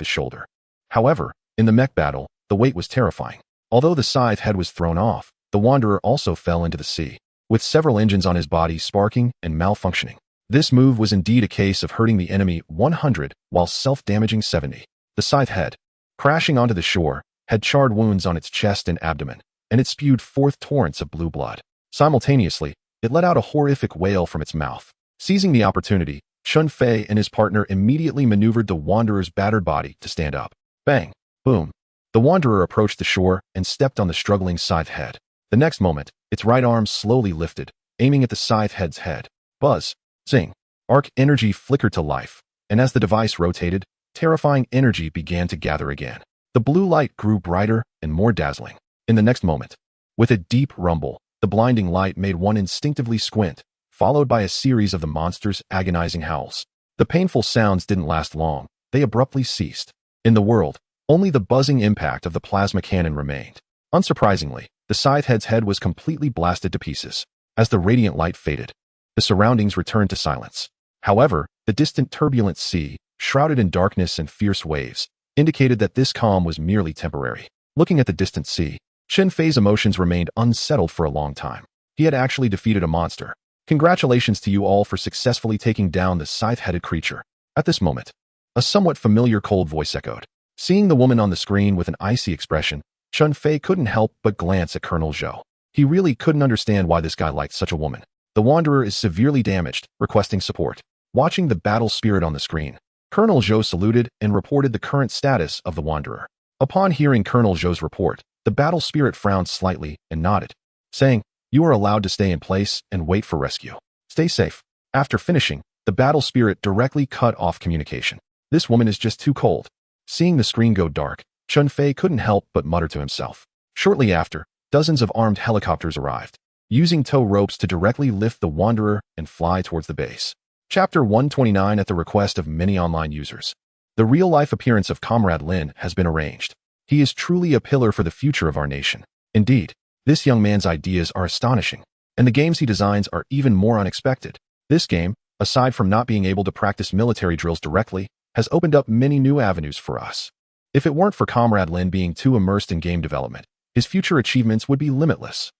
his shoulder. However, in the mech battle, the weight was terrifying. Although the scythe head was thrown off, the Wanderer also fell into the sea, with several engines on his body sparking and malfunctioning. This move was indeed a case of hurting the enemy 100 while self-damaging 70. The scythe head, crashing onto the shore, had charred wounds on its chest and abdomen, and it spewed forth torrents of blue blood. Simultaneously, it let out a horrific wail from its mouth. Seizing the opportunity, Chun Fei and his partner immediately maneuvered the Wanderer's battered body to stand up. Bang! Boom! The Wanderer approached the shore and stepped on the struggling scythe head. The next moment, its right arm slowly lifted, aiming at the scythe head's head. Buzz! Zing! Arc energy flickered to life, and as the device rotated, terrifying energy began to gather again. The blue light grew brighter and more dazzling. In the next moment, with a deep rumble, the blinding light made one instinctively squint, followed by a series of the monster's agonizing howls. The painful sounds didn't last long. They abruptly ceased. In the world, only the buzzing impact of the plasma cannon remained. Unsurprisingly, the scythe head's head was completely blasted to pieces. As the radiant light faded, the surroundings returned to silence. However, the distant turbulent sea, shrouded in darkness and fierce waves, indicated that this calm was merely temporary. Looking at the distant sea, Chun Fei's emotions remained unsettled for a long time. He had actually defeated a monster. Congratulations to you all for successfully taking down the scythe-headed creature. At this moment, a somewhat familiar cold voice echoed. Seeing the woman on the screen with an icy expression, Chun Fei couldn't help but glance at Colonel Zhou. He really couldn't understand why this guy liked such a woman. The Wanderer is severely damaged, requesting support. Watching the battle spirit on the screen, Colonel Zhou saluted and reported the current status of the Wanderer. Upon hearing Colonel Zhou's report, the battle spirit frowned slightly and nodded, saying, "You are allowed to stay in place and wait for rescue. Stay safe." After finishing, the battle spirit directly cut off communication. This woman is just too cold. Seeing the screen go dark, Chun Fei couldn't help but mutter to himself. Shortly after, dozens of armed helicopters arrived, using tow ropes to directly lift the Wanderer and fly towards the base. Chapter 129. At the request of many online users, the real-life appearance of Comrade Lin has been arranged. He is truly a pillar for the future of our nation. Indeed, this young man's ideas are astonishing, and the games he designs are even more unexpected. This game, aside from not being able to practice military drills directly, has opened up many new avenues for us. If it weren't for Comrade Lin being too immersed in game development, his future achievements would be limitless.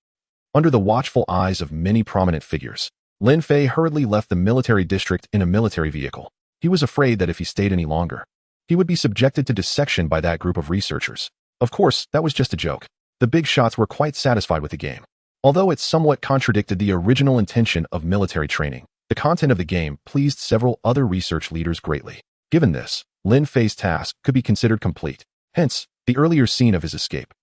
Under the watchful eyes of many prominent figures, Lin Fei hurriedly left the military district in a military vehicle. He was afraid that if he stayed any longer, he would be subjected to dissection by that group of researchers. Of course, that was just a joke. The big shots were quite satisfied with the game. Although it somewhat contradicted the original intention of military training, the content of the game pleased several other research leaders greatly. Given this, Lin Fei's task could be considered complete. Hence, the earlier scene of his escape.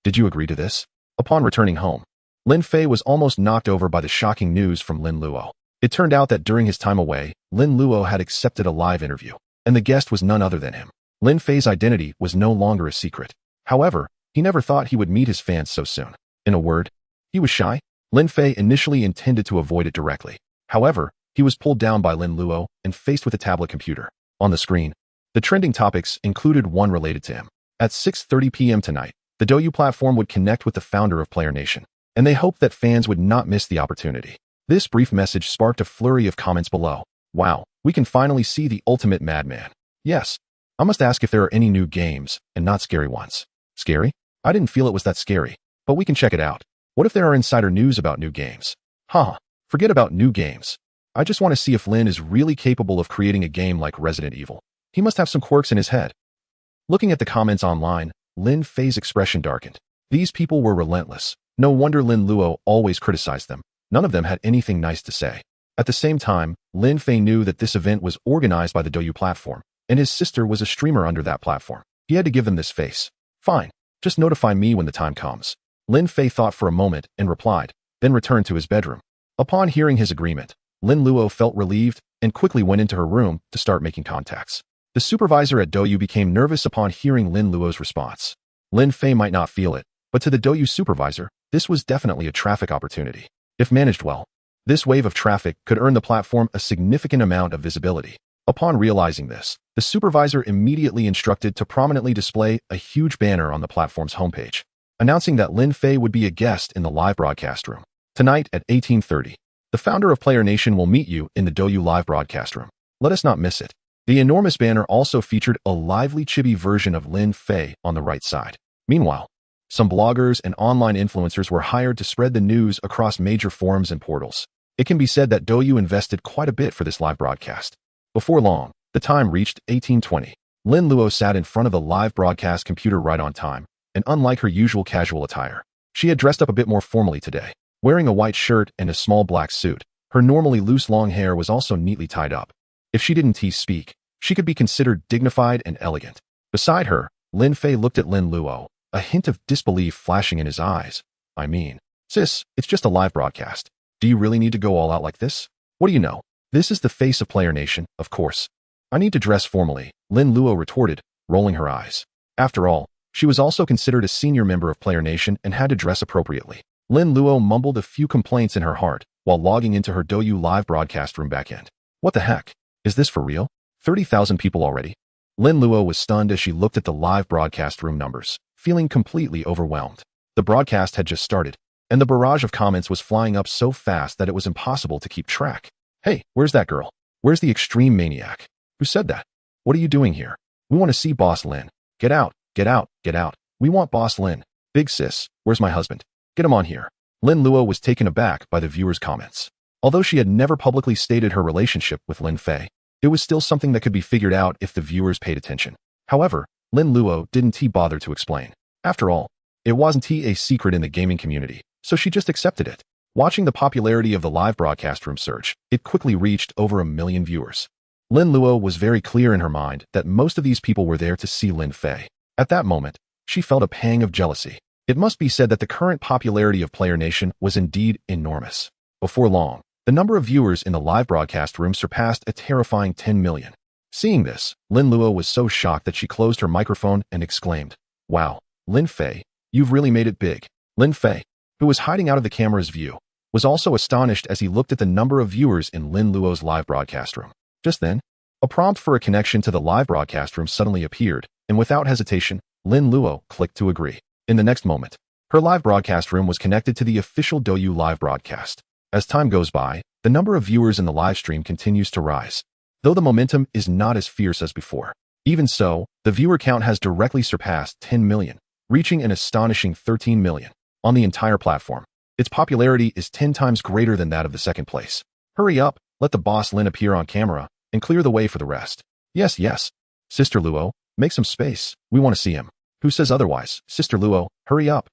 Did you agree to this? Upon returning home, Lin Fei was almost knocked over by the shocking news from Lin Luo. It turned out that during his time away, Lin Luo had accepted a live interview, and the guest was none other than him. Lin Fei's identity was no longer a secret. However, he never thought he would meet his fans so soon. In a word, he was shy. Lin Fei initially intended to avoid it directly. However, he was pulled down by Lin Luo and faced with a tablet computer. On the screen, the trending topics included one related to him. At 6:30 p.m. tonight, the Douyu platform would connect with the founder of Player Nation, and they hoped that fans would not miss the opportunity. This brief message sparked a flurry of comments below. Wow, we can finally see the ultimate madman. Yes, I must ask if there are any new games, and not scary ones. Scary? I didn't feel it was that scary, but we can check it out. What if there are insider news about new games? Forget about new games. I just want to see if Lin is really capable of creating a game like Resident Evil. He must have some quirks in his head. Looking at the comments online, Lin Fei's expression darkened. These people were relentless. No wonder Lin Luo always criticized them. None of them had anything nice to say. At the same time, Lin Fei knew that this event was organized by the Douyu platform, and his sister was a streamer under that platform. He had to give them this face. Fine, just notify me when the time comes. Lin Fei thought for a moment and replied, then returned to his bedroom. Upon hearing his agreement, Lin Luo felt relieved and quickly went into her room to start making contacts. The supervisor at Douyu became nervous upon hearing Lin Luo's response. Lin Fei might not feel it, but to the Douyu supervisor, this was definitely a traffic opportunity. If managed well, this wave of traffic could earn the platform a significant amount of visibility. Upon realizing this, the supervisor immediately instructed to prominently display a huge banner on the platform's homepage, announcing that Lin Fei would be a guest in the live broadcast room. Tonight at 18:30, the founder of Player Nation will meet you in the Douyu live broadcast room. Let us not miss it. The enormous banner also featured a lively chibi version of Lin Fei on the right side. Meanwhile, some bloggers and online influencers were hired to spread the news across major forums and portals. It can be said that Douyu invested quite a bit for this live broadcast. Before long, the time reached 1820. Lin Luo sat in front of the live broadcast computer right on time, and unlike her usual casual attire, she had dressed up a bit more formally today. Wearing a white shirt and a small black suit, her normally loose long hair was also neatly tied up. If she didn't speak, she could be considered dignified and elegant. Beside her, Lin Fei looked at Lin Luo, a hint of disbelief flashing in his eyes. I mean, sis, it's just a live broadcast. Do you really need to go all out like this? What do you know? This is the face of Player Nation, of course. I need to dress formally, Lin Luo retorted, rolling her eyes. After all, she was also considered a senior member of Player Nation and had to dress appropriately. Lin Luo mumbled a few complaints in her heart while logging into her Douyu live broadcast room backend. What the heck? Is this for real? 30,000 people already? Lin Luo was stunned as she looked at the live broadcast room numbers, feeling completely overwhelmed. The broadcast had just started, and the barrage of comments was flying up so fast that it was impossible to keep track. Hey, where's that girl? Where's the extreme maniac? Who said that? What are you doing here? We want to see Boss Lin. Get out, get out, get out. We want Boss Lin. Big sis, where's my husband? Get him on here. Lin Luo was taken aback by the viewers' comments. Although she had never publicly stated her relationship with Lin Fei, it was still something that could be figured out if the viewers paid attention. However, Lin Luo didn't bother to explain. After all, it wasn't a secret in the gaming community, so she just accepted it. Watching the popularity of the live broadcast room surge, it quickly reached over 1 million viewers. Lin Luo was very clear in her mind that most of these people were there to see Lin Fei. At that moment, she felt a pang of jealousy. It must be said that the current popularity of Player Nation was indeed enormous. Before long, the number of viewers in the live broadcast room surpassed a terrifying 10 million. Seeing this, Lin Luo was so shocked that she closed her microphone and exclaimed, "Wow, Lin Fei, you've really made it big." Lin Fei, who was hiding out of the camera's view, was also astonished as he looked at the number of viewers in Lin Luo's live broadcast room. Just then, a prompt for a connection to the live broadcast room suddenly appeared, and without hesitation, Lin Luo clicked to agree. In the next moment, her live broadcast room was connected to the official Douyu live broadcast. As time goes by, the number of viewers in the live stream continues to rise, though the momentum is not as fierce as before. Even so, the viewer count has directly surpassed 10 million, reaching an astonishing 13 million. On the entire platform, its popularity is 10 times greater than that of the second place. Hurry up, let the boss Lin appear on camera, and clear the way for the rest. Yes, yes. Sister Luo, make some space, we want to see him. Who says otherwise? Sister Luo, hurry up.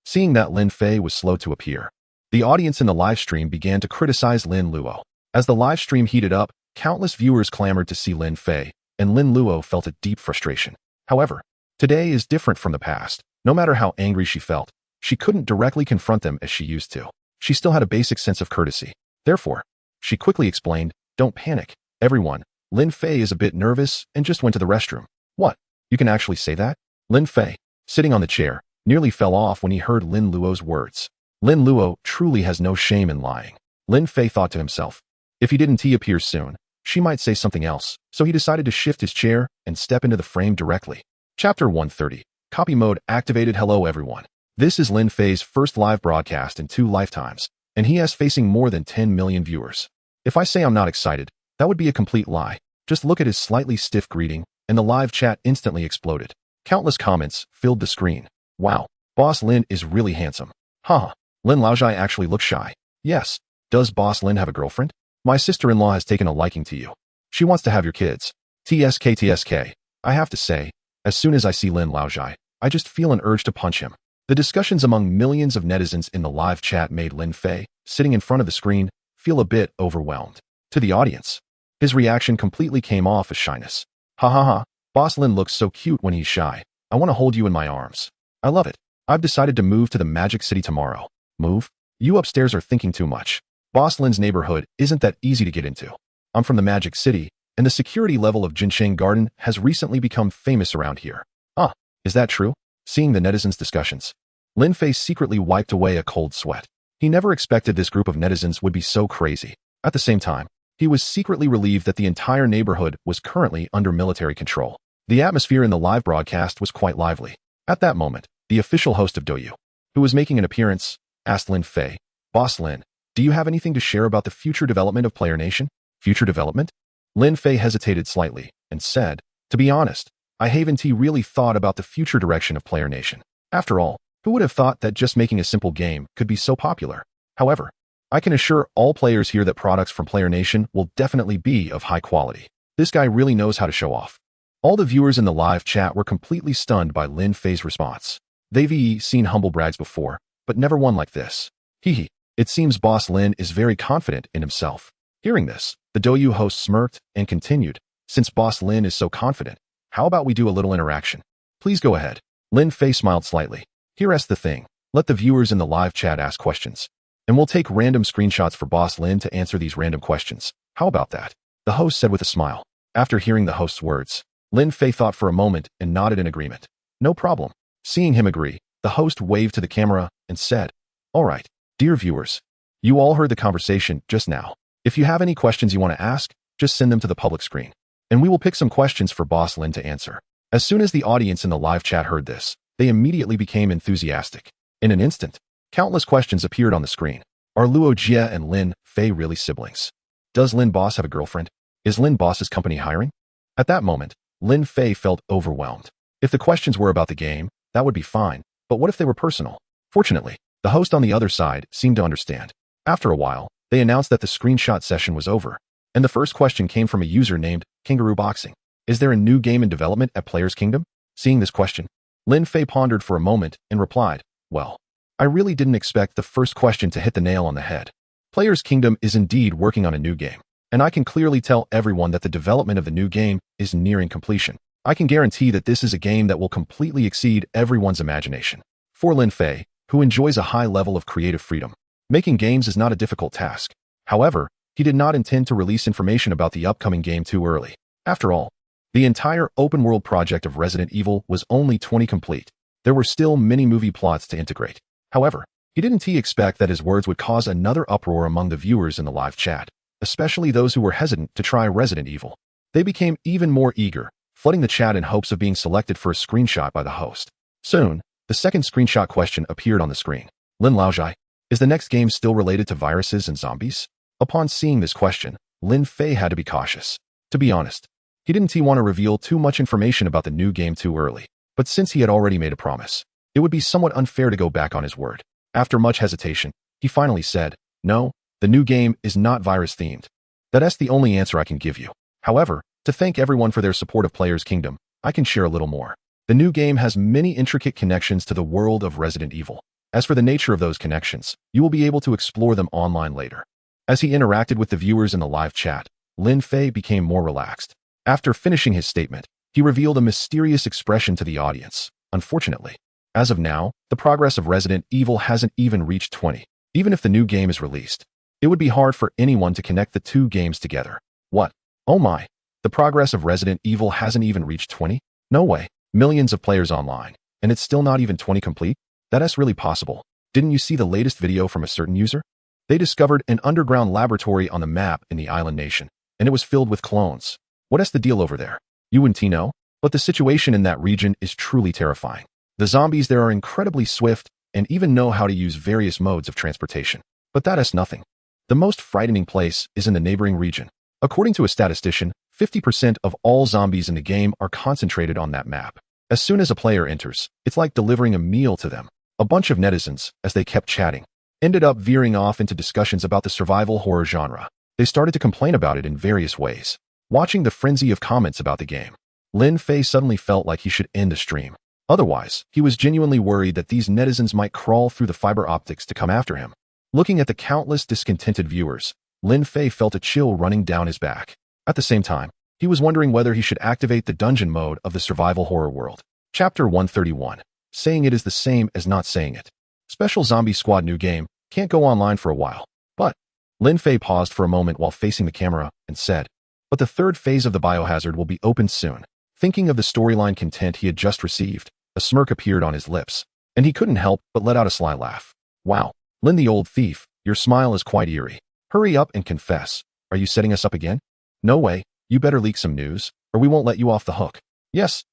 Seeing that Lin Fei was slow to appear, the audience in the live stream began to criticize Lin Luo. As the live stream heated up, countless viewers clamored to see Lin Fei, and Lin Luo felt a deep frustration. However, today is different from the past. No matter how angry she felt, she couldn't directly confront them as she used to. She still had a basic sense of courtesy. Therefore, she quickly explained, "Don't panic, everyone. Lin Fei is a bit nervous and just went to the restroom." What? You can actually say that? Lin Fei, sitting on the chair, nearly fell off when he heard Lin Luo's words. Lin Luo truly has no shame in lying. Lin Fei thought to himself, if he didn't appear soon, she might say something else, so he decided to shift his chair and step into the frame directly. Chapter 130. Copy mode activated. Hello everyone. This is Lin Fei's first live broadcast in 2 lifetimes, and he is facing more than 10 million viewers. If I say I'm not excited, that would be a complete lie. Just look at his slightly stiff greeting, and the live chat instantly exploded. Countless comments filled the screen. Wow, Boss Lin is really handsome. Haha, Lin Laozhai actually looks shy. Yes, does Boss Lin have a girlfriend? My sister-in-law has taken a liking to you. She wants to have your kids. TSK. I have to say, as soon as I see Lin Laozhai, I just feel an urge to punch him. The discussions among millions of netizens in the live chat made Lin Fei, sitting in front of the screen, feel a bit overwhelmed. To the audience, his reaction completely came off as shyness. Ha ha ha, Boss Lin looks so cute when he's shy. I want to hold you in my arms. I love it. I've decided to move to the Magic City tomorrow. Move? You upstairs are thinking too much. Boss Lin's neighborhood isn't that easy to get into. I'm from the Magic City, and the security level of Jinsheng Garden has recently become famous around here. Ah, is that true? Seeing the netizens' discussions, Lin Fei secretly wiped away a cold sweat. He never expected this group of netizens would be so crazy. At the same time, he was secretly relieved that the entire neighborhood was currently under military control. The atmosphere in the live broadcast was quite lively. At that moment, the official host of Douyu, who was making an appearance, asked Lin Fei, "Boss Lin, do you have anything to share about the future development of Player Nation?" Future development? Lin Fei hesitated slightly and said, "To be honest, I haven't really thought about the future direction of Player Nation. After all, who would have thought that just making a simple game could be so popular? However, I can assure all players here that products from Player Nation will definitely be of high quality. This guy really knows how to show off." All the viewers in the live chat were completely stunned by Lin Fei's response. They've seen humble brags before, but never one like this. Hee. It seems Boss Lin is very confident in himself. Hearing this, the Douyu host smirked and continued, "Since Boss Lin is so confident, how about we do a little interaction? Please go ahead." Lin Fei smiled slightly. "Here's the thing. Let the viewers in the live chat ask questions, and we'll take random screenshots for Boss Lin to answer these random questions. How about that?" The host said with a smile. After hearing the host's words, Lin Fei thought for a moment and nodded in agreement. "No problem." Seeing him agree, the host waved to the camera and said, "All right, dear viewers, you all heard the conversation just now. If you have any questions you want to ask, just send them to the public screen, and we will pick some questions for Boss Lin to answer." As soon as the audience in the live chat heard this, they immediately became enthusiastic. In an instant, countless questions appeared on the screen. Are Luo Jie and Lin Fei really siblings? Does Lin Boss have a girlfriend? Is Lin Boss's company hiring? At that moment, Lin Fei felt overwhelmed. If the questions were about the game, that would be fine, but what if they were personal? Fortunately, the host on the other side seemed to understand. After a while, they announced that the screenshot session was over, and the first question came from a user named Kangaroo Boxing. "Is there a new game in development at Players Kingdom?" Seeing this question, Lin Fei pondered for a moment and replied, "Well, I really didn't expect the first question to hit the nail on the head. Players Kingdom is indeed working on a new game, and I can clearly tell everyone that the development of the new game is nearing completion. I can guarantee that this is a game that will completely exceed everyone's imagination." For Lin Fei, who enjoys a high level of creative freedom, making games is not a difficult task. However, he did not intend to release information about the upcoming game too early. After all, the entire open-world project of Resident Evil was only 20 complete. There were still many movie plots to integrate. However, he didn't expect that his words would cause another uproar among the viewers in the live chat, especially those who were hesitant to try Resident Evil. They became even more eager, flooding the chat in hopes of being selected for a screenshot by the host. Soon, the second screenshot question appeared on the screen. "Lin Laojai, is the next game still related to viruses and zombies?" Upon seeing this question, Lin Fei had to be cautious. To be honest, he didn't want to reveal too much information about the new game too early, but since he had already made a promise, it would be somewhat unfair to go back on his word. After much hesitation, he finally said, "No, the new game is not virus-themed. That's the only answer I can give you. However, to thank everyone for their support of Players Kingdom, I can share a little more. The new game has many intricate connections to the world of Resident Evil. As for the nature of those connections, you will be able to explore them online later." As he interacted with the viewers in the live chat, Lin Fei became more relaxed. After finishing his statement, he revealed a mysterious expression to the audience. "Unfortunately, as of now, the progress of Resident Evil hasn't even reached 20. Even if the new game is released, it would be hard for anyone to connect the two games together." What? Oh my. The progress of Resident Evil hasn't even reached 20? No way. Millions of players online, and it's still not even 20 complete? That's really possible. Didn't you see the latest video from a certain user? They discovered an underground laboratory on the map in the island nation, and it was filled with clones. What's the deal over there? You wouldn't know? But the situation in that region is truly terrifying. The zombies there are incredibly swift and even know how to use various modes of transportation. But that is nothing. The most frightening place is in the neighboring region. According to a statistician, 50% of all zombies in the game are concentrated on that map. As soon as a player enters, it's like delivering a meal to them. A bunch of netizens, as they kept chatting, ended up veering off into discussions about the survival horror genre. They started to complain about it in various ways. Watching the frenzy of comments about the game, Lin Fei suddenly felt like he should end the stream. Otherwise, he was genuinely worried that these netizens might crawl through the fiber optics to come after him. Looking at the countless discontented viewers, Lin Fei felt a chill running down his back. At the same time, he was wondering whether he should activate the dungeon mode of the survival horror world. Chapter 131. Saying it is the same as not saying it. Special Zombie Squad new game can't go online for a while. But Lin Fei paused for a moment while facing the camera and said, "But the third phase of the biohazard will be opened soon." Thinking of the storyline content he had just received, a smirk appeared on his lips, and he couldn't help but let out a sly laugh. "Wow, Lin the old thief, your smile is quite eerie. Hurry up and confess. Are you setting us up again?" "No way, you better leak some news, or we won't let you off the hook." Yes.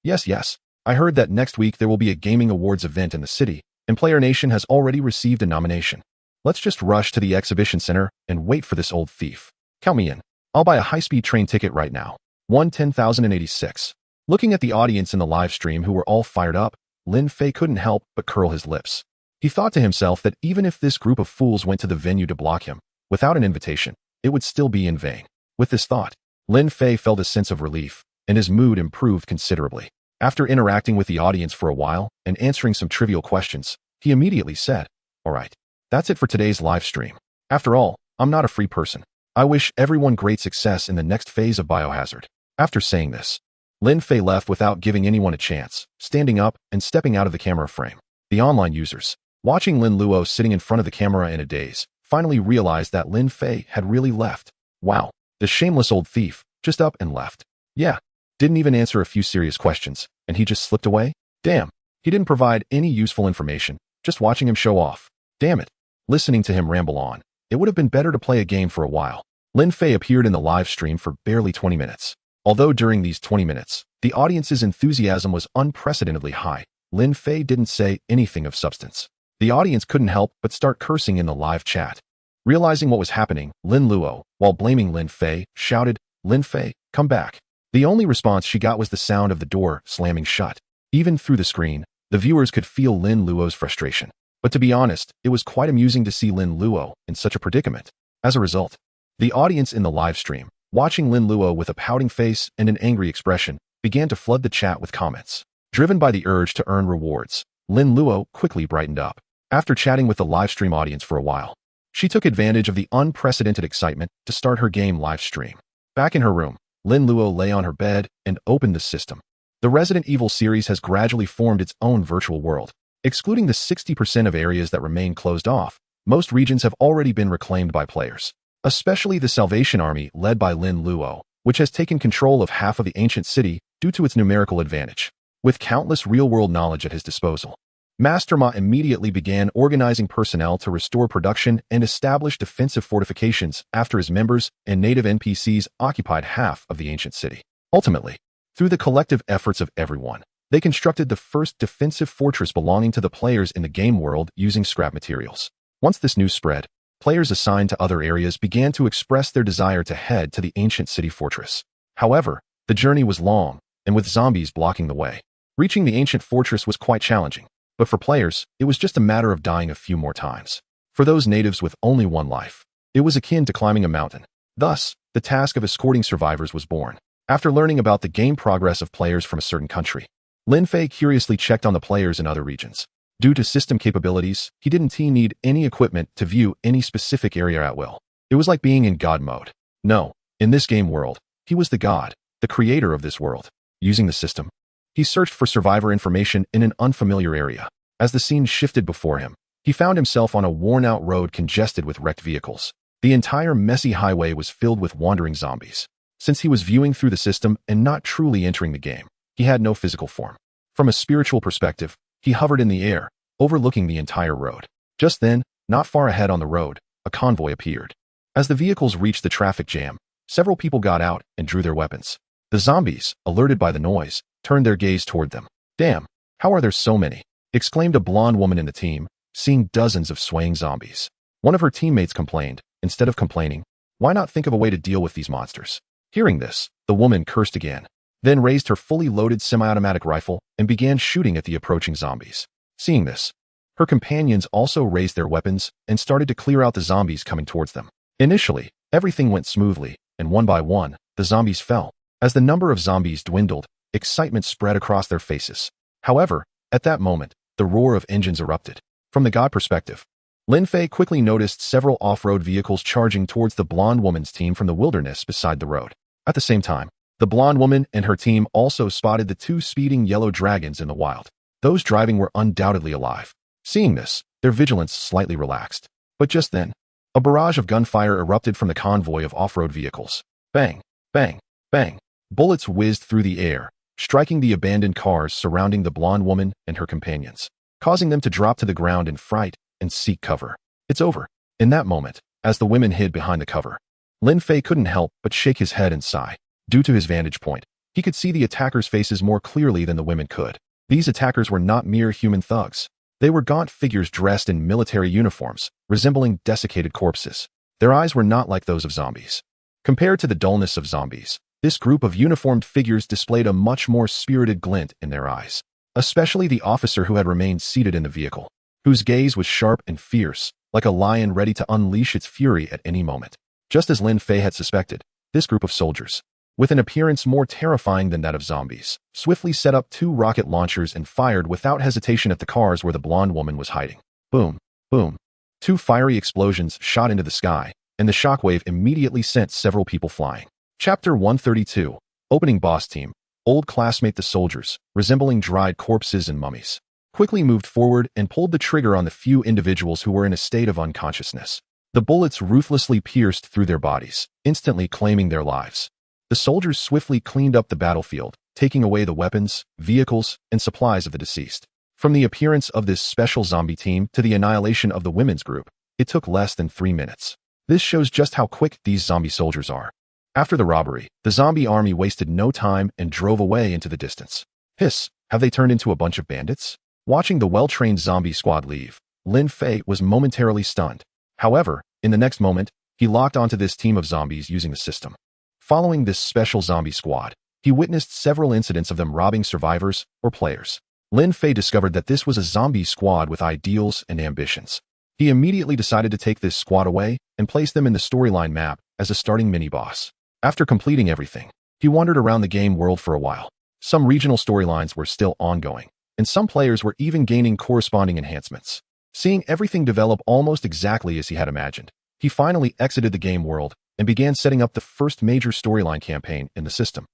I heard that next week there will be a gaming awards event in the city, and Player Nation has already received a nomination. Let's just rush to the exhibition center and wait for this old thief. Count me in." I'll buy a high-speed train ticket right now. 10,086. Looking at the audience in the live stream who were all fired up, Lin Fei couldn't help but curl his lips. He thought to himself that even if this group of fools went to the venue to block him, without an invitation, it would still be in vain. With this thought, Lin Fei felt a sense of relief, and his mood improved considerably. After interacting with the audience for a while and answering some trivial questions, he immediately said, "All right, that's it for today's live stream. After all, I'm not a free person. I wish everyone great success in the next phase of Biohazard." After saying this, Lin Fei left without giving anyone a chance, standing up and stepping out of the camera frame. The online users, watching Lin Luo sitting in front of the camera in a daze, finally realized that Lin Fei had really left. Wow, the shameless old thief, just up and left. Yeah, didn't even answer a few serious questions, and he just slipped away? Damn, he didn't provide any useful information, just watching him show off. Damn it. Listening to him ramble on, it would have been better to play a game for a while. Lin Fei appeared in the live stream for barely 20 minutes. Although during these 20 minutes, the audience's enthusiasm was unprecedentedly high, Lin Fei didn't say anything of substance. The audience couldn't help but start cursing in the live chat. Realizing what was happening, Lin Luo, while blaming Lin Fei, shouted, "Lin Fei, come back." The only response she got was the sound of the door slamming shut. Even through the screen, the viewers could feel Lin Luo's frustration. But to be honest, it was quite amusing to see Lin Luo in such a predicament. As a result, the audience in the live stream, watching Lin Luo with a pouting face and an angry expression, began to flood the chat with comments. Driven by the urge to earn rewards, Lin Luo quickly brightened up. After chatting with the live stream audience for a while, she took advantage of the unprecedented excitement to start her game live stream. Back in her room, Lin Luo lay on her bed and opened the system. The Resident Evil series has gradually formed its own virtual world. Excluding the 60% of areas that remain closed off, most regions have already been reclaimed by players, especially the Salvation Army led by Lin Luo, which has taken control of half of the ancient city due to its numerical advantage. With countless real-world knowledge at his disposal, Master Ma immediately began organizing personnel to restore production and establish defensive fortifications after his members and native NPCs occupied half of the ancient city. Ultimately, through the collective efforts of everyone, they constructed the first defensive fortress belonging to the players in the game world using scrap materials. Once this news spread, players assigned to other areas began to express their desire to head to the ancient city fortress. However, the journey was long, and with zombies blocking the way, reaching the ancient fortress was quite challenging. But for players, it was just a matter of dying a few more times. For those natives with only one life, it was akin to climbing a mountain. Thus, the task of escorting survivors was born. After learning about the game progress of players from a certain country, Lin Fei curiously checked on the players in other regions. Due to system capabilities, he didn't need any equipment to view any specific area at will. It was like being in God mode. No, in this game world, he was the god, the creator of this world. Using the system, he searched for survivor information in an unfamiliar area. As the scene shifted before him, he found himself on a worn-out road congested with wrecked vehicles. The entire messy highway was filled with wandering zombies. Since he was viewing through the system and not truly entering the game, he had no physical form. From a spiritual perspective, he hovered in the air, overlooking the entire road. Just then, not far ahead on the road, a convoy appeared. As the vehicles reached the traffic jam, several people got out and drew their weapons. The zombies, alerted by the noise, turned their gaze toward them. "Damn, how are there so many?" exclaimed a blonde woman in the team, seeing dozens of swaying zombies. One of her teammates complained. Instead of complaining, why not think of a way to deal with these monsters? Hearing this, the woman cursed again, then raised her fully loaded semi-automatic rifle and began shooting at the approaching zombies. Seeing this, her companions also raised their weapons and started to clear out the zombies coming towards them. Initially, everything went smoothly, and one by one, the zombies fell. As the number of zombies dwindled, excitement spread across their faces. However, at that moment, the roar of engines erupted. From the god perspective, Lin Fei quickly noticed several off-road vehicles charging towards the blonde woman's team from the wilderness beside the road. At the same time, the blonde woman and her team also spotted the two speeding yellow dragons in the wild. Those driving were undoubtedly alive. Seeing this, their vigilance slightly relaxed. But just then, a barrage of gunfire erupted from the convoy of off-road vehicles. Bang, bang, bang. Bullets whizzed through the air, striking the abandoned cars surrounding the blonde woman and her companions, causing them to drop to the ground in fright and seek cover. It's over. In that moment, as the women hid behind the cover, Lin Fei couldn't help but shake his head and sigh. Due to his vantage point, he could see the attackers' faces more clearly than the women could. These attackers were not mere human thugs. They were gaunt figures dressed in military uniforms, resembling desiccated corpses. Their eyes were not like those of zombies. Compared to the dullness of zombies, this group of uniformed figures displayed a much more spirited glint in their eyes, especially the officer who had remained seated in the vehicle, whose gaze was sharp and fierce, like a lion ready to unleash its fury at any moment. Just as Lin Fei had suspected, this group of soldiers, with an appearance more terrifying than that of zombies, swiftly set up 2 rocket launchers and fired without hesitation at the cars where the blonde woman was hiding. Boom, boom. 2 fiery explosions shot into the sky, and the shockwave immediately sent several people flying. Chapter 132. Opening boss team. Old classmate the soldiers, resembling dried corpses and mummies, quickly moved forward and pulled the trigger on the few individuals who were in a state of unconsciousness. The bullets ruthlessly pierced through their bodies, instantly claiming their lives. The soldiers swiftly cleaned up the battlefield, taking away the weapons, vehicles, and supplies of the deceased. From the appearance of this special zombie team to the annihilation of the women's group, it took less than 3 minutes. This shows just how quick these zombie soldiers are. After the robbery, the zombie army wasted no time and drove away into the distance. Hiss, have they turned into a bunch of bandits? Watching the well-trained zombie squad leave, Lin Fei was momentarily stunned. However, in the next moment, he locked onto this team of zombies using the system. Following this special zombie squad, he witnessed several incidents of them robbing survivors or players. Lin Fei discovered that this was a zombie squad with ideals and ambitions. He immediately decided to take this squad away and place them in the storyline map as a starting mini-boss. After completing everything, he wandered around the game world for a while. Some regional storylines were still ongoing, and some players were even gaining corresponding enhancements. Seeing everything develop almost exactly as he had imagined, he finally exited the game world and began setting up the first major storyline campaign in the system.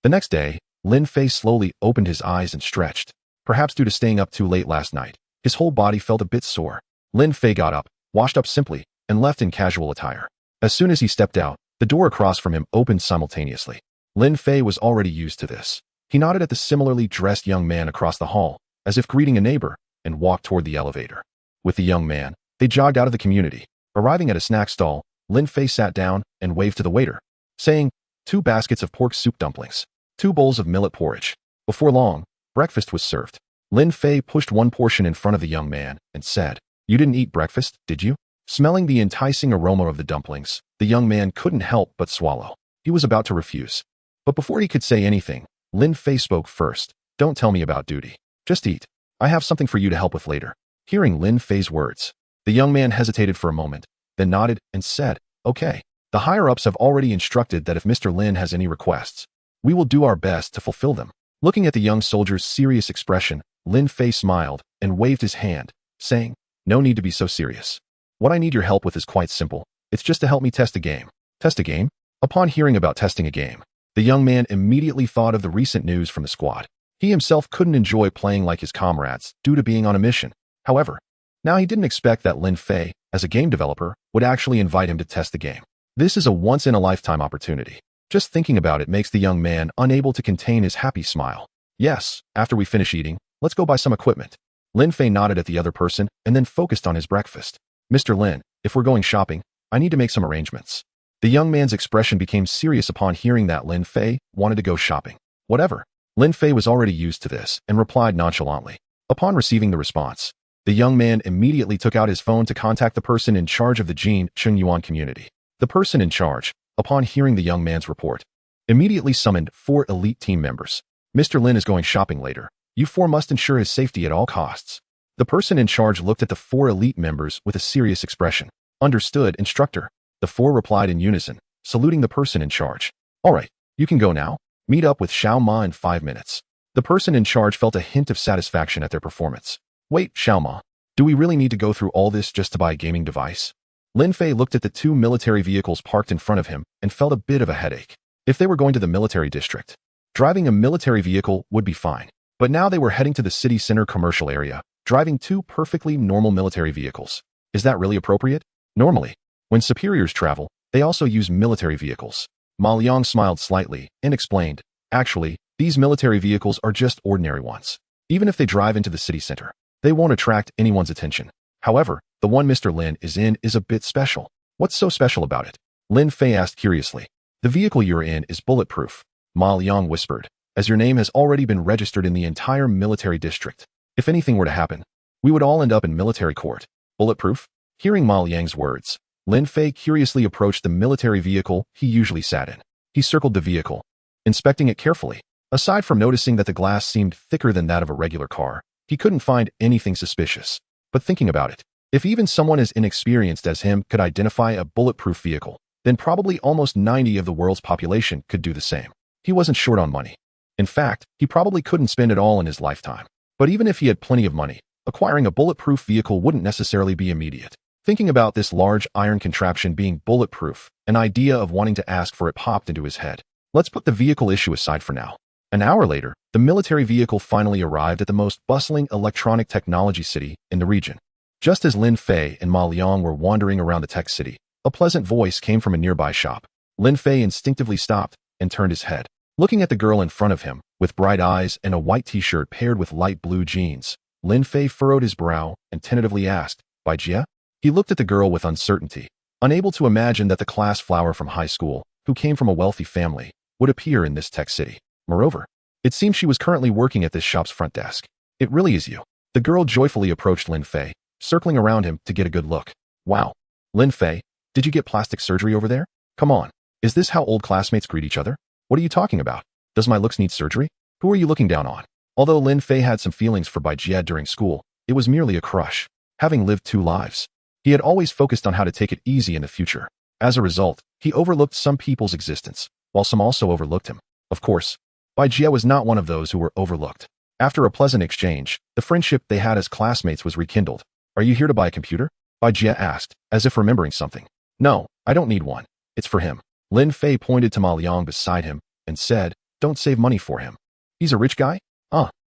The next day, Lin Fei slowly opened his eyes and stretched. Perhaps due to staying up too late last night, his whole body felt a bit sore. Lin Fei got up, washed up simply, and left in casual attire. As soon as he stepped out, the door across from him opened simultaneously. Lin Fei was already used to this. He nodded at the similarly dressed young man across the hall, as if greeting a neighbor, and walked toward the elevator. With the young man, they jogged out of the community. Arriving at a snack stall, Lin Fei sat down and waved to the waiter, saying, 2 baskets of pork soup dumplings, 2 bowls of millet porridge. Before long, breakfast was served. Lin Fei pushed 1 portion in front of the young man and said, "You didn't eat breakfast, did you?" Smelling the enticing aroma of the dumplings, the young man couldn't help but swallow. He was about to refuse. But before he could say anything, Lin Fei spoke first. "Don't tell me about duty. Just eat. I have something for you to help with later." Hearing Lin Fei's words, the young man hesitated for a moment, then nodded and said, "Okay. The higher-ups have already instructed that if Mr. Lin has any requests, we will do our best to fulfill them." Looking at the young soldier's serious expression, Lin Fei smiled and waved his hand, saying, "No need to be so serious. What I need your help with is quite simple. It's just to help me test a game." Test a game? Upon hearing about testing a game, the young man immediately thought of the recent news from the squad. He himself couldn't enjoy playing like his comrades due to being on a mission. However, now he didn't expect that Lin Fei, as a game developer, would actually invite him to test the game. This is a once-in-a-lifetime opportunity. Just thinking about it makes the young man unable to contain his happy smile. "Yes, after we finish eating, let's go buy some equipment." Lin Fei nodded at the other person and then focused on his breakfast. "Mr. Lin, if we're going shopping, I need to make some arrangements." The young man's expression became serious upon hearing that Lin Fei wanted to go shopping. Whatever. Lin Fei was already used to this and replied nonchalantly. Upon receiving the response, the young man immediately took out his phone to contact the person in charge of the Jin Chengyuan community. The person in charge, upon hearing the young man's report, immediately summoned 4 elite team members. "Mr. Lin is going shopping later. You 4 must ensure his safety at all costs." The person in charge looked at the 4 elite members with a serious expression. "Understood, instructor." The 4 replied in unison, saluting the person in charge. "All right, you can go now. Meet up with Xiao Ma in 5 minutes. The person in charge felt a hint of satisfaction at their performance. "Wait, Xiao Ma, do we really need to go through all this just to buy a gaming device?" Lin Fei looked at the 2 military vehicles parked in front of him and felt a bit of a headache. If they were going to the military district, driving a military vehicle would be fine. But now they were heading to the city center commercial area, driving 2 perfectly normal military vehicles. Is that really appropriate? Normally, when superiors travel, they also use military vehicles. Ma Liang smiled slightly and explained, "Actually, these military vehicles are just ordinary ones. Even if they drive into the city center, they won't attract anyone's attention. However, the one Mr. Lin is in is a bit special." "What's so special about it?" Lin Fei asked curiously. "The vehicle you're in is bulletproof," Ma Liang whispered, "as your name has already been registered in the entire military district. If anything were to happen, we would all end up in military court." "Bulletproof?" Hearing Ma Liang's words, Lin Fei curiously approached the military vehicle he usually sat in. He circled the vehicle, inspecting it carefully. Aside from noticing that the glass seemed thicker than that of a regular car, he couldn't find anything suspicious. But thinking about it, if even someone as inexperienced as him could identify a bulletproof vehicle, then probably almost 90% of the world's population could do the same. He wasn't short on money. In fact, he probably couldn't spend it all in his lifetime. But even if he had plenty of money, acquiring a bulletproof vehicle wouldn't necessarily be immediate. Thinking about this large iron contraption being bulletproof, an idea of wanting to ask for it popped into his head. Let's put the vehicle issue aside for now. An hour later, the military vehicle finally arrived at the most bustling electronic technology city in the region. Just as Lin Fei and Ma Liang were wandering around the tech city, a pleasant voice came from a nearby shop. Lin Fei instinctively stopped and turned his head. Looking at the girl in front of him, with bright eyes and a white t-shirt paired with light blue jeans, Lin Fei furrowed his brow and tentatively asked, "Bai Jie?" He looked at the girl with uncertainty, unable to imagine that the class flower from high school, who came from a wealthy family, would appear in this tech city. Moreover, it seemed she was currently working at this shop's front desk. "It really is you." The girl joyfully approached Lin Fei, circling around him to get a good look. "Wow. Lin Fei, did you get plastic surgery over there? Come on. Is this how old classmates greet each other? What are you talking about? Does my looks need surgery? Who are you looking down on?" Although Lin Fei had some feelings for Bai Jie during school, it was merely a crush. Having lived 2 lives, he had always focused on how to take it easy in the future. As a result, he overlooked some people's existence, while some also overlooked him. Of course, Bai Jie was not one of those who were overlooked. After a pleasant exchange, the friendship they had as classmates was rekindled. "Are you here to buy a computer?" Bai Jie asked, as if remembering something. "No, I don't need one. It's for him." Lin Fei pointed to Ma Liang beside him and said, "Don't save money for him. He's a rich guy?"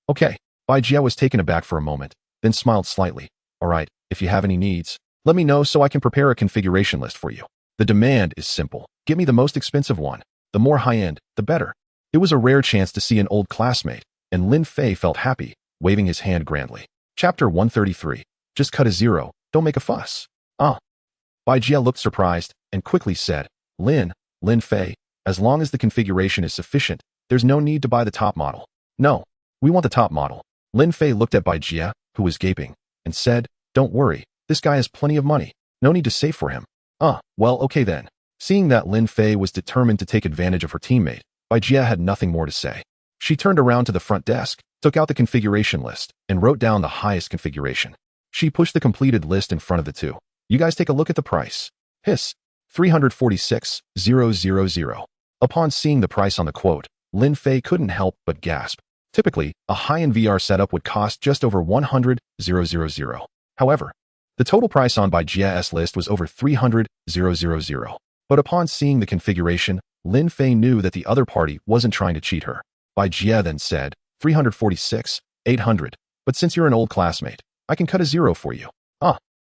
Okay." Bai Jie was taken aback for a moment, then smiled slightly. "All right, if you have any needs, let me know so I can prepare a configuration list for you. The demand is simple. Get me the most expensive one. The more high-end, the better." It was a rare chance to see an old classmate, and Lin Fei felt happy, waving his hand grandly. Chapter 133. Just cut a zero, don't make a fuss. Bai Jie looked surprised and quickly said, Lin Fei, as long as the configuration is sufficient, there's no need to buy the top model." "No, we want the top model." Lin Fei looked at Bai Jie, who was gaping, and said, "Don't worry, this guy has plenty of money. No need to save for him." Well, okay then." Seeing that Lin Fei was determined to take advantage of her teammate, Bai Jie had nothing more to say. She turned around to the front desk, took out the configuration list, and wrote down the highest configuration. She pushed the completed list in front of the two. "You guys take a look at the price." Hiss. 346,000. Upon seeing the price on the quote, Lin Fei couldn't help but gasp. Typically, a high-end VR setup would cost just over 100,000. However, the total price on Bai Jie's list was over 300,000. But upon seeing the configuration, Lin Fei knew that the other party wasn't trying to cheat her. Bai Jie then said, 346,800. "But since you're an old classmate, I can cut a zero for you."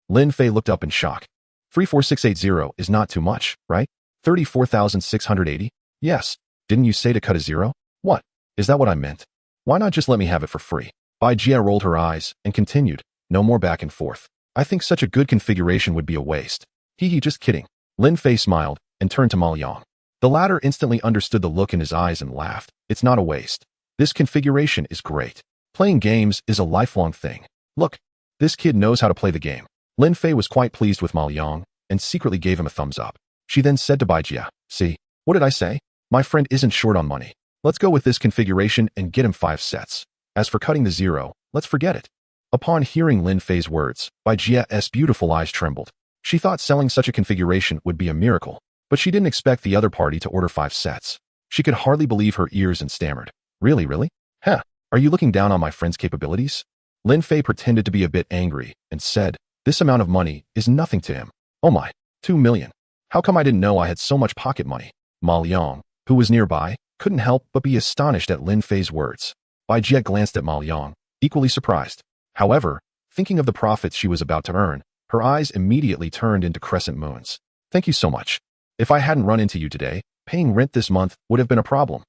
Lin Fei looked up in shock. 34680 is not too much, right? 34,680? Yes. Didn't you say to cut a zero? What? Is that what I meant? Why not just let me have it for free? Bai Jie rolled her eyes and continued, "No more back and forth. I think such a good configuration would be a waste." Hee, just kidding. Lin Fei smiled and turned to Ma Liang. The latter instantly understood the look in his eyes and laughed. "It's not a waste. This configuration is great. Playing games is a lifelong thing. Look, this kid knows how to play the game." Lin Fei was quite pleased with Ma Liang and secretly gave him a thumbs up. She then said to Bai Jie, "See, what did I say? My friend isn't short on money. Let's go with this configuration and get him 5 sets. As for cutting the zero, let's forget it." Upon hearing Lin Fei's words, Bai Jie's beautiful eyes trembled. She thought selling such a configuration would be a miracle, but she didn't expect the other party to order 5 sets. She could hardly believe her ears and stammered, Really? Are you looking down on my friend's capabilities?" Lin Fei pretended to be a bit angry and said, "This amount of money is nothing to him. Oh my, 2 million. How come I didn't know I had so much pocket money?" Ma Liang, who was nearby, couldn't help but be astonished at Lin Fei's words. Bai Jie glanced at Ma Liang, equally surprised. However, thinking of the profits she was about to earn, her eyes immediately turned into crescent moons. "Thank you so much. If I hadn't run into you today, paying rent this month would have been a problem."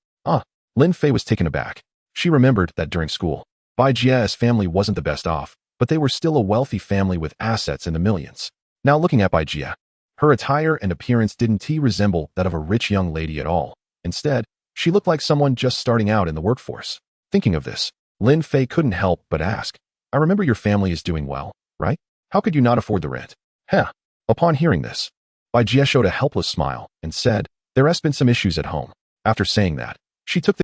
Lin Fei was taken aback. She remembered that during school, Bai Jie's family wasn't the best off, but they were still a wealthy family with assets in the millions. Now looking at Bai Jie, her attire and appearance didn't resemble that of a rich young lady at all. Instead, she looked like someone just starting out in the workforce. Thinking of this, Lin Fei couldn't help but ask, "I remember your family is doing well, right? How could you not afford the rent?" Upon hearing this, Bai Jie showed a helpless smile and said, "There has been some issues at home." After saying that, she took the